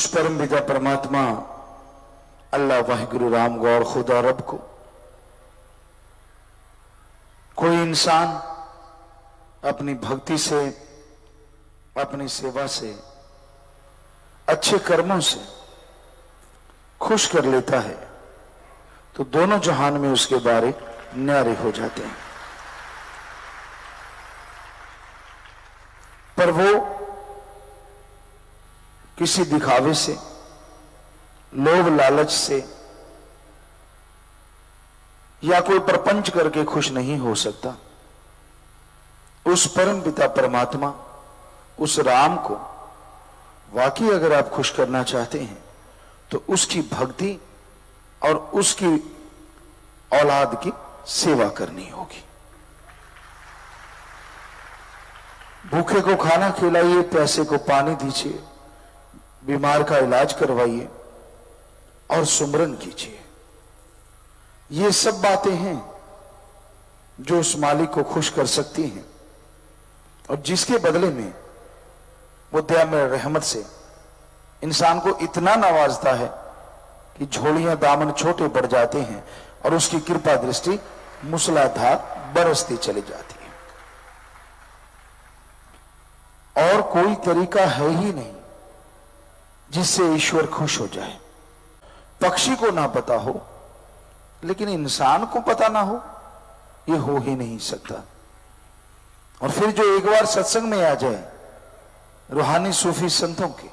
परम पिता परमात्मा अल्लाह वाहिगुरु राम गौर खुदा रब को कोई इंसान अपनी भक्ति से, अपनी सेवा से, अच्छे कर्मों से खुश कर लेता है तो दोनों जहान में उसके बारे न्यारे हो जाते हैं। पर वो किसी दिखावे से, लोभ लालच से या कोई प्रपंच करके खुश नहीं हो सकता। उस परम पिता परमात्मा, उस राम को वाकई अगर आप खुश करना चाहते हैं तो उसकी भक्ति और उसकी औलाद की सेवा करनी होगी। भूखे को खाना खिलाइए, प्यासे को पानी दीजिए, बीमार का इलाज करवाइए और सुमरन कीजिए। ये सब बातें हैं जो उस मालिक को खुश कर सकती हैं और जिसके बदले में वो दया में रहमत से इंसान को इतना नवाजता है कि झोलियां दामन छोटे पड़ जाते हैं और उसकी कृपा दृष्टि मूसलाधार बरसती चली जाती है। और कोई तरीका है ही नहीं जिससे ईश्वर खुश हो जाए। पक्षी को ना पता हो लेकिन इंसान को पता ना हो, ये हो ही नहीं सकता। और फिर जो एक बार सत्संग में आ जाए रूहानी सूफी संतों के,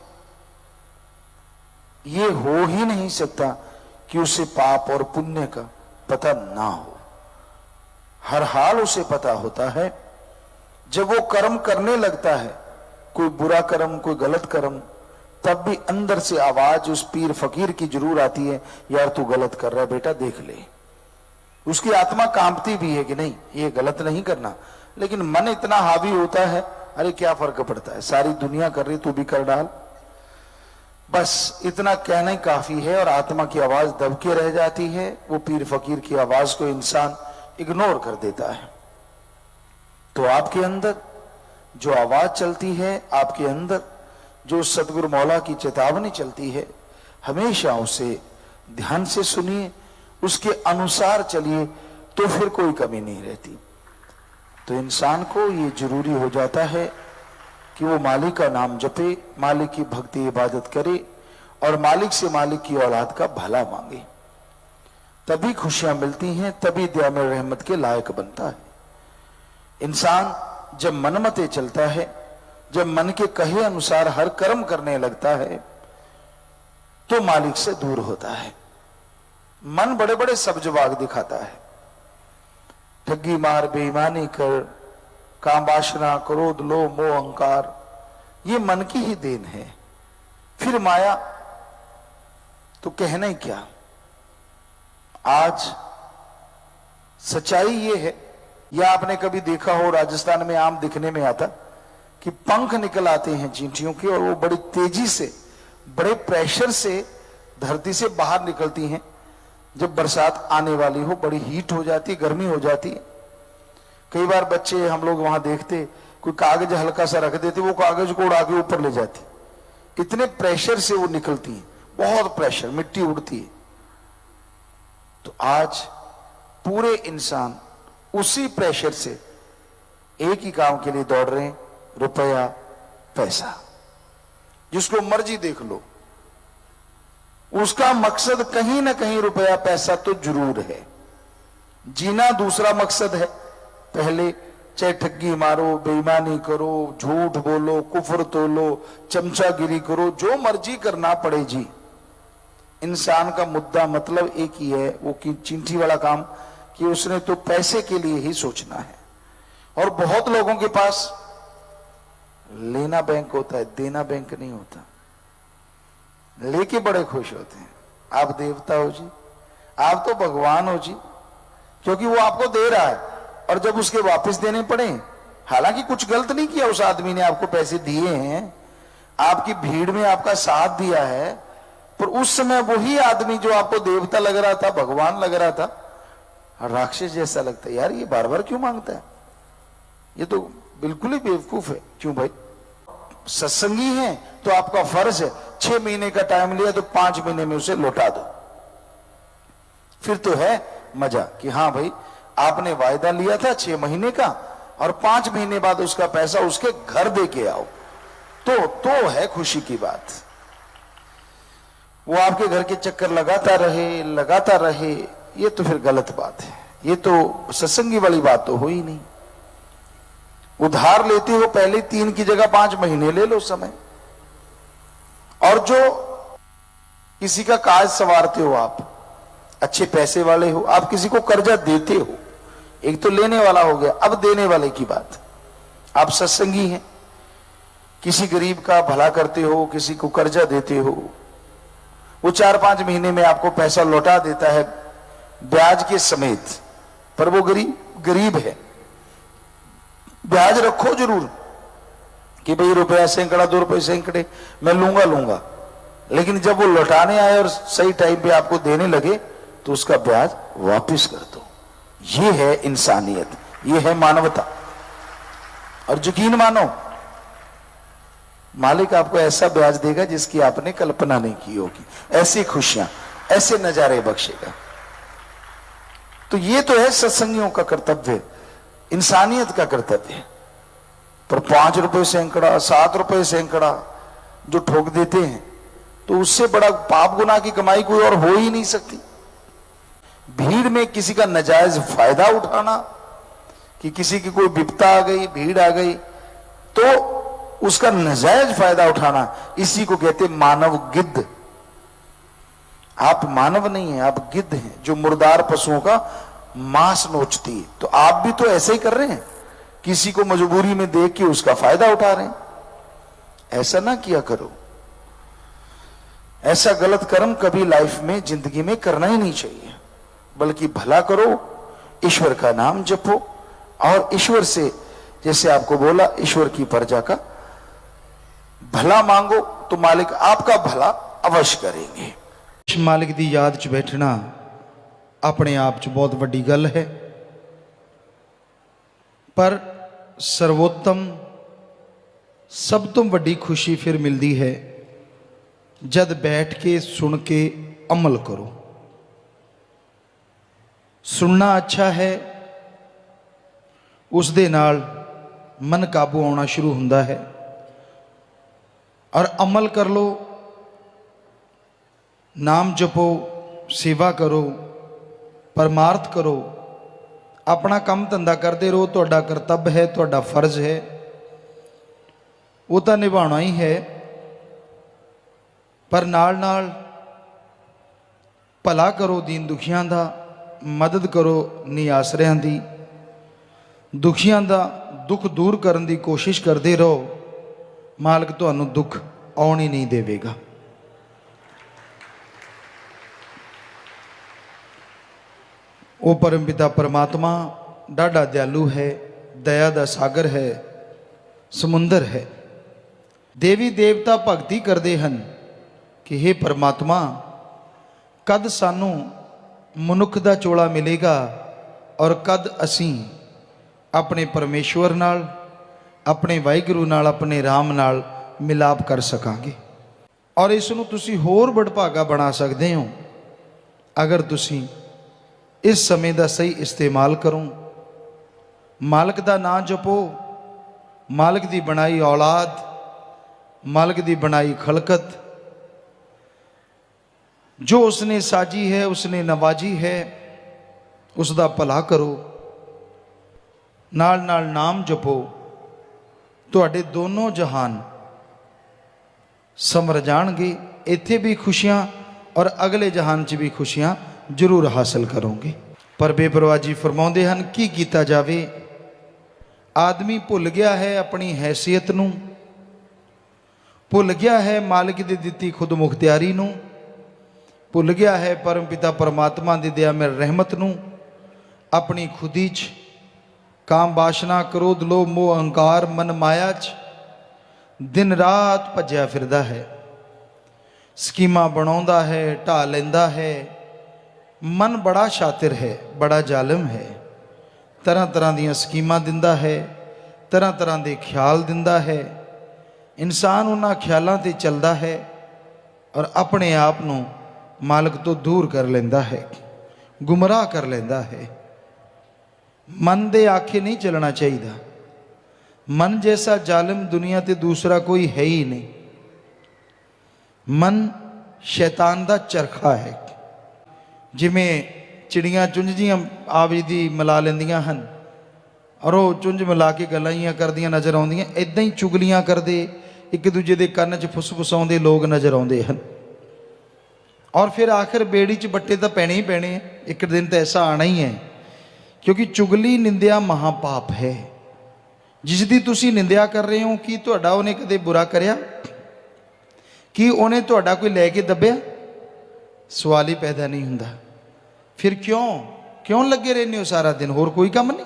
ये हो ही नहीं सकता कि उसे पाप और पुण्य का पता ना हो। हर हाल उसे पता होता है। जब वो कर्म करने लगता है, कोई बुरा कर्म, कोई गलत कर्म, तब भी अंदर से आवाज उस पीर फकीर की जरूर आती है, यार तू गलत कर रहा है बेटा, देख ले। उसकी आत्मा कांपती भी है कि नहीं ये गलत नहीं करना, लेकिन मन इतना हावी होता है, अरे क्या फर्क पड़ता है, सारी दुनिया कर रही तू भी कर डाल। बस इतना कहना ही काफी है और आत्मा की आवाज दबके रह जाती है। वो पीर फकीर की आवाज को इंसान इग्नोर कर देता है। तो आपके अंदर जो आवाज चलती है, आपके अंदर जो सतगुरु मौला की चेतावनी चलती है, हमेशा उसे ध्यान से सुनिए, उसके अनुसार चलिए, तो फिर कोई कमी नहीं रहती। तो इंसान को ये जरूरी हो जाता है कि वो मालिक का नाम जपे, मालिक की भक्ति इबादत करे और मालिक से मालिक की औलाद का भला मांगे। तभी खुशियां मिलती हैं, तभी दया में रहमत के लायक बनता है। इंसान जब मनमते चलता है, जब मन के कहे अनुसार हर कर्म करने लगता है, तो मालिक से दूर होता है। मन बड़े बड़े सब्जवाग दिखाता है, ठगी मार, बेईमानी कर, काम वासना, क्रोध, लोभ, मोह, अहंकार, ये मन की ही देन है। फिर माया तो कहना ही क्या। आज सच्चाई ये है, या आपने कभी देखा हो राजस्थान में आम दिखने में आता कि पंख निकल आते हैं चींटियों के और वो बड़ी तेजी से, बड़े प्रेशर से धरती से बाहर निकलती हैं। जब बरसात आने वाली हो, बड़ी हीट हो जाती है, गर्मी हो जाती है। कई बार बच्चे हम लोग वहां देखते, कोई कागज हल्का सा रख देते, वो कागज को उड़ा के ऊपर ले जाती। इतने प्रेशर से वो निकलती है, बहुत प्रेशर, मिट्टी उड़ती है। तो आज पूरे इंसान उसी प्रेशर से एक ही काम के लिए दौड़ रहे हैं, रुपया, पैसा। जिसको मर्जी देख लो, उसका मकसद कहीं ना कहीं रुपया पैसा तो जरूर है। जीना दूसरा मकसद है। पहले चाहे ठगी मारो, बेईमानी करो, झूठ बोलो, कुफर तोलो, चमचागिरी करो, जो मर्जी करना पड़े जी। इंसान का मुद्दा मतलब एक ही है, वो की चिंठी वाला काम, कि उसने तो पैसे के लिए ही सोचना है। और बहुत लोगों के पास लेना बैंक होता है, देना बैंक नहीं होता। लेके बड़े खुश होते हैं, आप देवता हो जी, आप तो भगवान हो जी, क्योंकि वो आपको दे रहा है। और जब उसके वापस देने पड़े, हालांकि कुछ गलत नहीं किया उस आदमी ने, आपको पैसे दिए हैं, आपकी भीड़ में आपका साथ दिया है, पर उस समय वही आदमी जो आपको देवता लग रहा था, भगवान लग रहा था, राक्षस जैसा लगता है। यार ये बार बार क्यों मांगता है, ये तो बिल्कुल ही बेवकूफ है। क्यों भाई? सत्संगी हैं तो आपका फर्ज है 6 महीने का टाइम लिया तो 5 महीने में उसे लौटा दो। फिर तो है मजा कि हाँ भाई आपने वायदा लिया था 6 महीने का और 5 महीने बाद उसका पैसा उसके घर दे के आओ, तो है खुशी की बात। वो आपके घर के चक्कर लगाता रहे, ये तो फिर गलत बात है। ये तो सत्संगी वाली बात तो हो ही नहीं। उधार लेते हो पहले 3 की जगह 5 महीने ले लो समय। और जो किसी का काज संवारते हो, आप अच्छे पैसे वाले हो, आप किसी को कर्जा देते हो, एक तो लेने वाला हो गया, अब देने वाले की बात। आप सत्संगी हैं, किसी गरीब का भला करते हो, किसी को कर्जा देते हो, वो 4-5 महीने में आपको पैसा लौटा देता है ब्याज के समेत, पर वो गरीब है। ब्याज रखो जरूर कि भाई रुपया सैकड़ा 2 रुपए सैकड़े मैं लूंगा, लेकिन जब वो लौटाने आए और सही टाइम पे आपको देने लगे तो उसका ब्याज वापस कर दो। ये है इंसानियत, ये है मानवता। और यकीन मानो मालिक आपको ऐसा ब्याज देगा जिसकी आपने कल्पना नहीं की होगी, ऐसी खुशियां, ऐसे नजारे बख्शेगा। तो ये तो है सत्संगियों का कर्तव्य, इंसानियत का कर्तव्य। पर 5 रुपए सैकड़ा 7 रुपए सैकड़ा जो ठोक देते हैं, तो उससे बड़ा पाप गुनाह की कमाई कोई और हो ही नहीं सकती। भीड़ में किसी का नाजायज फायदा उठाना, कि किसी की कोई विपता आ गई, भीड़ आ गई, तो उसका नाजायज फायदा उठाना, इसी को कहते मानव गिद्ध। आप मानव नहीं हैं, आप गिद्ध हैं जो मुर्दार पशुओं का मांस नोचती है। तो आप भी तो ऐसे ही कर रहे हैं, किसी को मजबूरी में देख के उसका फायदा उठा रहे हैं। ऐसा ना किया करो। ऐसा गलत कर्म कभी लाइफ में, जिंदगी में करना ही नहीं चाहिए, बल्कि भला करो, ईश्वर का नाम जपो और ईश्वर से, जैसे आपको बोला, ईश्वर की प्रजा का भला मांगो तो मालिक आपका भला अवश्य करेंगे। मालिक दी याद च बैठना अपने आप च बहुत वड्डी गल है, पर सर्वोत्तम सब तो वड्डी खुशी फिर मिलती है जद बैठ के सुन के अमल करो। सुनना अच्छा है, उस दे नाल मन काबू आना शुरू हुंदा है, और अमल कर लो, नाम जपो, सेवा करो, परमार्थ करो, अपना काम धंधा करते रहो। तुहाडा कर्तव्य है, तुहाडा फर्ज है, वो तो निभाना ही है, पर नाल नाल भला करो दीन दुखियां दा, मदद करो निआसरियां दी, दुखियां दा दुख दूर करने की कोशिश करते रहो। मालिक तुहानू दुख आउण ही नहीं देवेगा। वो परम पिता परमात्मा डाढ़ा दयालु है, दया दा सागर है, समुंदर है। देवी देवता भगती करते हैं कि हे परमात्मा, कद सानू मनुख दा चोला मिलेगा और कद असी अपने परमेश्वर नाल, अपने वाहिगुरू नाल, अपने राम नाल मिलाप कर सकांगे। और इसनू तुसी होर बड़भागा बना सकते हो अगर तुसी इस समय का सही इस्तेमाल करो। मालिक का नाम जपो, मालिक की बनाई औलाद, मालिक की बनाई खलकत जो उसने साजी है, उसने नवाजी है, उसका भला करो, नाल नाल नाम जपो। तुहाडे दोनों जहान समर जाणगे, इत्थे भी खुशियां और अगले जहान च भी खुशियां जरूर हासिल करोगे। पर बेपरवाह जी फरमाउंदे हन की कीता जावे, आदमी भुल गया है अपनी हैसियत नूं, भुल गया है मालिक दी दित्ती खुद मुख्तियारी नूं, भुल गया है परम पिता परमात्मा दी दया मेर रहमत नूं, अपनी खुदी च काम वासना क्रोध लोभ मोह अहंकार मन माया च दिन रात भज्या फिरदा है, स्कीमां बनाउंदा है, ढा लैंदा है। मन बड़ा शातिर है, बड़ा जालिम है, तरह तरह दीयां स्कीमां दिंदा है, तरह तरह दे ख्याल दिंदा है, ਇਨਸਾਨ ਉਹਨਾਂ ਖਿਆਲਾਂ ਤੇ ਚੱਲਦਾ ਹੈ ਔਰ ਆਪਣੇ ਆਪ ਨੂੰ ਮਾਲਕ ਤੋਂ ਦੂਰ ਕਰ ਲੈਂਦਾ ਹੈ, ਗੁੰਮਰਾਹ ਕਰ ਲੈਂਦਾ ਹੈ। ਮਨ ਦੇ ਆਖੇ ਨਹੀਂ ਚੱਲਣਾ ਚਾਹੀਦਾ। ਮਨ ਜੈਸਾ ਜ਼ਾਲਿਮ ਦੁਨੀਆ ਤੇ ਦੂਸਰਾ ਕੋਈ ਹੈ ਹੀ ਨਹੀਂ। ਮਨ ਸ਼ੈਤਾਨ ਦਾ ਚਰਖਾ ਹੈ। ਜਿਵੇਂ ਚਿੜੀਆਂ ਚੁੰਝੀਆਂ ਆਵੀ ਦੀ ਮਿਲਾ ਲੈਂਦੀਆਂ ਹਨ ਔਰ ਉਹ ਚੁੰਝ ਮਿਲਾ ਕੇ ਗੱਲਾਂ ਹੀ ਕਰਦੀਆਂ ਨਜ਼ਰ ਆਉਂਦੀਆਂ, ਇਦਾਂ ਹੀ ਚੁਗਲੀਆਂ ਕਰਦੇ ਇੱਕ ਦੂਜੇ ਦੇ ਕੰਨ 'ਚ ਫੁਸਫੁਸਾਉਂਦੇ ਲੋਕ ਨਜ਼ਰ ਆਉਂਦੇ ਹਨ। ਔਰ ਫਿਰ ਆਖਿਰ ਬੇੜੀ 'ਚ ਬੱਟੇ ਤਾਂ ਪੈਣੇ ਹੀ ਪੈਣੇ, ਇੱਕ ਦਿਨ ਤਾਂ ਐਸਾ ਆਣਾ ਹੀ ਹੈ। ਕਿਉਂਕਿ ਚੁਗਲੀ ਨਿੰਦਿਆ ਮਹਾਪਾਪ ਹੈ। ਜਿਸ ਦੀ ਤੁਸੀਂ ਨਿੰਦਿਆ ਕਰ ਰਹੇ ਹੋ, ਕੀ ਤੁਹਾਡਾ ਉਹਨੇ ਕਦੇ ਬੁਰਾ ਕਰਿਆ? ਕੀ ਉਹਨੇ ਤੁਹਾਡਾ ਕੋਈ ਲੈ ਕੇ ਦੱਬਿਆ? ਸਵਾਲ ਹੀ ਪੈਦਾ ਨਹੀਂ ਹੁੰਦਾ। ਫਿਰ ਕਿਉਂ ਲੱਗੇ ਰਹਿੰਦੇ ਹੋ ਸਾਰਾ ਦਿਨ? ਹੋਰ ਕੋਈ ਕੰਮ ਨਹੀਂ?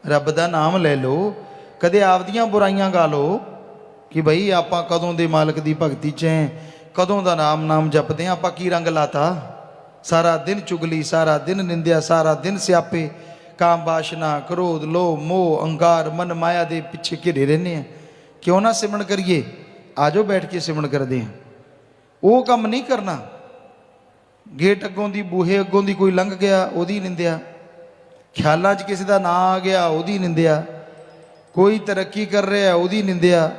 ਰੱਬ ਦਾ ਨਾਮ ਲੈ ਲਓ, ਕਦੇ ਆਪਦੀਆਂ ਬੁਰਾਈਆਂ ਗਾ ਲਓ ਕਿ ਬਈ ਆਪਾਂ ਕਦੋਂ ਦੇ ਮਾਲਕ ਦੀ ਭਗਤੀ 'ਚ ਹੈ, ਕਦੋਂ ਦਾ ਨਾਮ ਜਪਦੇ ਹਾਂ। ਆਪਾਂ ਕੀ ਰੰਗ ਲਾਤਾ? ਸਾਰਾ ਦਿਨ ਚੁਗਲੀ, ਸਾਰਾ ਦਿਨ ਨਿੰਦਿਆ, ਸਾਰਾ ਦਿਨ ਸਿਆਪੇ, ਕਾਮ ਵਾਸ਼ਨਾ, ਕ੍ਰੋਧ, ਲੋਭ, ਮੋਹ, ਅਹੰਕਾਰ, ਮਨ ਮਾਇਆ ਦੇ ਪਿੱਛੇ ਘਿਰੇ ਰਹਿੰਦੇ ਆ। ਕਿਉਂ ਨਾ ਸਿਮਰਨ ਕਰੀਏ? ਆ ਜਾਓ ਬੈਠ ਕੇ ਸਿਮਰਨ ਕਰਦੇ ਹਾਂ। ਉਹ ਕੰਮ ਨਹੀਂ ਕਰਨਾ। ਗੇਟ ਅੱਗੋਂ ਦੀ, ਬੂਹੇ ਅੱਗੋਂ ਦੀ ਕੋਈ ਲੰਘ ਗਿਆ, ਉਹਦੀ ਨਿੰਦਿਆ। ਖਿਆਲਾਂ 'ਚ ਕਿਸੇ ਦਾ ਨਾਂ ਆ ਗਿਆ, ਉਹਦੀ ਨਿੰਦਿਆ। ਕੋਈ ਤਰੱਕੀ ਕਰ ਰਿਹਾ, ਉਹਦੀ ਨਿੰਦਿਆ।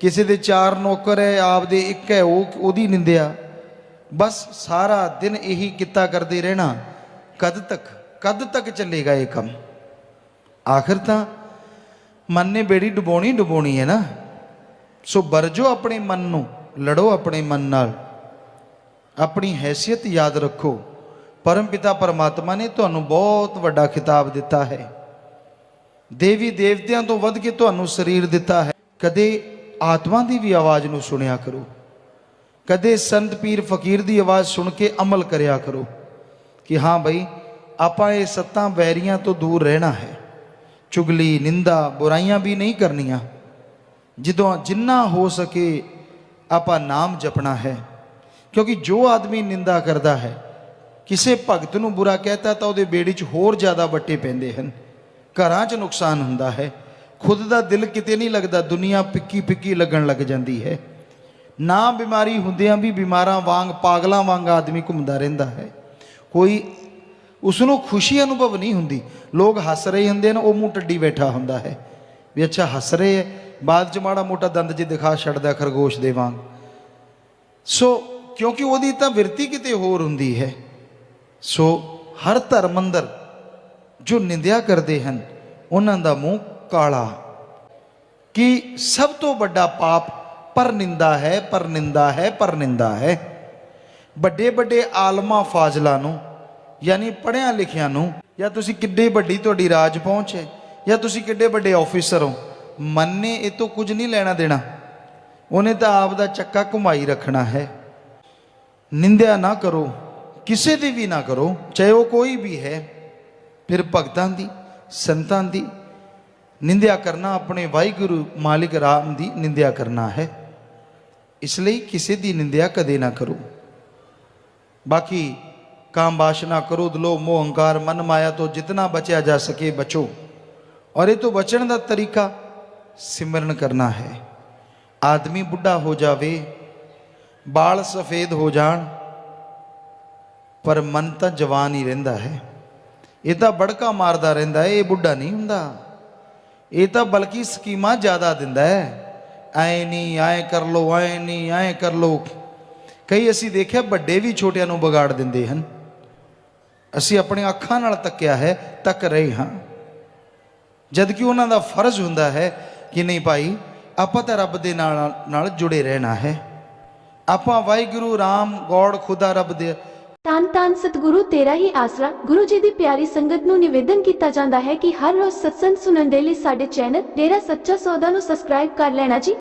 ਕਿਸੇ ਦੇ 4 ਨੌਕਰ ਹੈ, ਆਪਦੇ 1 ਹੈ, ਉਹਦੀ ਨਿੰਦਿਆ। ਬਸ ਸਾਰਾ ਦਿਨ ਇਹੀ ਕਿੱਤਾ ਕਰਦੇ ਰਹਿਣਾ। ਕਦ ਤੱਕ ਚੱਲੇਗਾ ਇਹ ਕੰਮ? ਆਖਿਰ ਤਾਂ ਮਨ ਨੇ ਬੇੜੀ ਡੁਬਾਉਣੀ ਹੈ ਨਾ। ਸੋ ਵਰਜੋ ਆਪਣੇ ਮਨ ਨੂੰ, ਲੜੋ ਆਪਣੇ ਮਨ ਨਾਲ। ਆਪਣੀ ਹੈਸੀਅਤ ਯਾਦ ਰੱਖੋ। ਪਰਮ ਪਿਤਾ ਪਰਮਾਤਮਾ ਨੇ ਤੁਹਾਨੂੰ ਬਹੁਤ ਵੱਡਾ ਖਿਤਾਬ ਦਿੱਤਾ ਹੈ। ਦੇਵੀ ਦੇਵਤਿਆਂ ਤੋਂ ਵੱਧ ਕੇ ਤੁਹਾਨੂੰ ਸਰੀਰ ਦਿੱਤਾ ਹੈ। ਕਦੇ ਆਤਮਾ ਦੀ ਵੀ ਆਵਾਜ਼ ਨੂੰ ਸੁਣਿਆ ਕਰੋ। ਕਦੇ ਸੰਤ ਪੀਰ ਫਕੀਰ ਦੀ ਆਵਾਜ਼ ਸੁਣ ਕੇ ਅਮਲ ਕਰਿਆ ਕਰੋ ਕਿ ਹਾਂ ਬਈ ਆਪਾਂ ਇਹ 7 ਵੈਰੀਆਂ ਤੋਂ ਦੂਰ ਰਹਿਣਾ ਹੈ। ਚੁਗਲੀ, ਨਿੰਦਾ, ਬੁਰਾਈਆਂ ਵੀ ਨਹੀਂ ਕਰਨੀਆਂ। ਜਦੋਂ ਜਿੰਨਾ ਹੋ ਸਕੇ ਆਪਾਂ ਨਾਮ ਜਪਣਾ ਹੈ। ਕਿਉਂਕਿ ਜੋ ਆਦਮੀ ਨਿੰਦਾ ਕਰਦਾ ਹੈ, ਕਿਸੇ ਭਗਤ ਨੂੰ ਬੁਰਾ ਕਹਿਤਾ ਤਾਂ ਉਹਦੇ ਬੇੜੀ 'ਚ ਹੋਰ ਜ਼ਿਆਦਾ ਵੱਟੇ ਪੈਂਦੇ ਹਨ। ਘਰਾਂ 'ਚ ਨੁਕਸਾਨ ਹੁੰਦਾ ਹੈ। ਖੁਦ ਦਾ ਦਿਲ ਕਿਤੇ ਨਹੀਂ ਲੱਗਦਾ, ਦੁਨੀਆ ਫਿੱਕੀ ਲੱਗਣ ਲੱਗ ਜਾਂਦੀ ਹੈ। ਨਾ ਬਿਮਾਰੀ ਹੁੰਦਿਆਂ ਵੀ ਬਿਮਾਰਾਂ ਵਾਂਗ, ਪਾਗਲਾਂ ਵਾਂਗ ਆਦਮੀ ਘੁੰਮਦਾ ਰਹਿੰਦਾ ਹੈ। ਕੋਈ ਉਸ ਨੂੰ ਖੁਸ਼ੀ ਅਨੁਭਵ ਨਹੀਂ ਹੁੰਦੀ। ਲੋਕ ਹੱਸ ਰਹੇ ਹੁੰਦੇ ਨੇ, ਉਹ ਮੂੰਹ ਟੱਡੀ ਬੈਠਾ ਹੁੰਦਾ ਹੈ ਵੀ ਅੱਛਾ ਹੱਸ ਰਹੇ ਹੈ, ਬਾਅਦ 'ਚ ਮਾੜਾ ਮੋਟਾ ਦੰਦ ਜੇ ਦਿਖਾ ਛੱਡਦਾ ਖਰਗੋਸ਼ ਦੇ ਵਾਂਗ। ਸੋ ਕਿਉਂਕਿ ਉਹਦੀ ਤਾਂ ਬਿਰਤੀ ਕਿਤੇ ਹੋਰ ਹੁੰਦੀ ਹੈ। ਸੋ ਹਰ ਧਰਮ ਅੰਦਰ ਜੋ ਨਿੰਦਿਆ ਕਰਦੇ ਹਨ, ਉਹਨਾਂ ਦਾ ਮੂੰਹ ਕਾਲਾ। ਕਿ ਸਭ ਤੋਂ ਵੱਡਾ ਪਾਪ ਪਰਨਿੰਦਾ ਹੈ। ਵੱਡੇ ਆਲਮਾ ਫਾਜ਼ਲਾ ਨੂੰ, ਯਾਨੀ ਪੜ੍ਹਿਆ ਲਿਖਿਆ ਨੂੰ, ਜਾਂ ਤੁਸੀਂ ਕਿੱਡੇ ਵੱਡੀ ਤੁਹਾਡੀ ਰਾਜ ਪਹੁੰਚ ਹੈ, ਜਾਂ ਤੁਸੀਂ ਕਿੱਡੇ ਵੱਡੇ ਆਫੀਸਰ ਹੋ, ਮਨ ਨੇ ਇਹ ਤੋਂ ਕੁਝ ਨਹੀਂ ਲੈਣਾ ਦੇਣਾ। ਉਹਨੇ ਤਾਂ ਆਪ ਦਾ ਚੱਕਾ ਘੁਮਾਈ ਰੱਖਣਾ ਹੈ। ਨਿੰਦਿਆ ਨਾ ਕਰੋ, ਕਿਸੇ ਦੀ ਵੀ ਨਾ ਕਰੋ, ਚਾਹੇ ਉਹ ਕੋਈ ਵੀ ਹੈ। ਫਿਰ ਭਗਤਾਂ ਦੀ, ਸੰਤਾਂ ਦੀ ਨਿੰਦਿਆ ਕਰਨਾ ਆਪਣੇ ਵਾਹਿਗੁਰੂ ਮਾਲਿਕ ਰਾਮ ਦੀ ਨਿੰਦਿਆ ਕਰਨਾ ਹੈ। ਇਸ ਲਈ ਕਿਸੇ ਦੀ ਨਿੰਦਿਆ ਕਦੇ ਨਾ ਕਰੋ। ਬਾਕੀ काम वासना, क्रोध, लोभ, मोह, अहंकार, मन माया तो जितना बचा जा सके बचो। और ये तो बचने का तरीका सिमरन करना है। आदमी बुढ़ा हो जावे, बाल सफेद हो जान, पर मन तो जवान ही रहिंदा है। ये तो बड़का मारदा रहिंदा है, ये बुढ़ा नहीं हुंदा। ये तो बल्कि स्कीमां ज़्यादा दिंदा है। ऐ नहीं, ऐ कर लो, ऐ नहीं, ऐ कर लो। कई असी देखिया बड़े भी छोटियां नूं बिगाड़ दिंदे हन। असी अपने अखां नाल तक्या है, तक रहे हाँ, जबकि उन्हां दा फर्ज हुंदा है कि नहीं भाई आपां तां रब दे नाल जुड़े रहना है। आपां वाहिगुरू राम गॉड खुदा रब दे ਧੰਨ ਧੰਨ ਸਤਿਗੁਰੂ ਤੇਰਾ ਹੀ ਆਸਰਾ। ਗੁਰੂ ਜੀ ਦੀ ਪਿਆਰੀ ਸੰਗਤ ਨੂੰ ਨਿਵੇਦਨ ਕੀਤਾ ਜਾਂਦਾ ਹੈ ਕਿ ਹਰ ਰੋਜ਼ ਸਤਸੰਗ ਸੁਣਨ ਦੇ ਲਈ ਸਾਡੇ ਚੈਨਲ ਡੇਰਾ ਸੱਚਾ ਸੌਦਾ ਨੂੰ ਸਬਸਕ੍ਰਾਈਬ ਕਰ ਲੈਣਾ ਜੀ।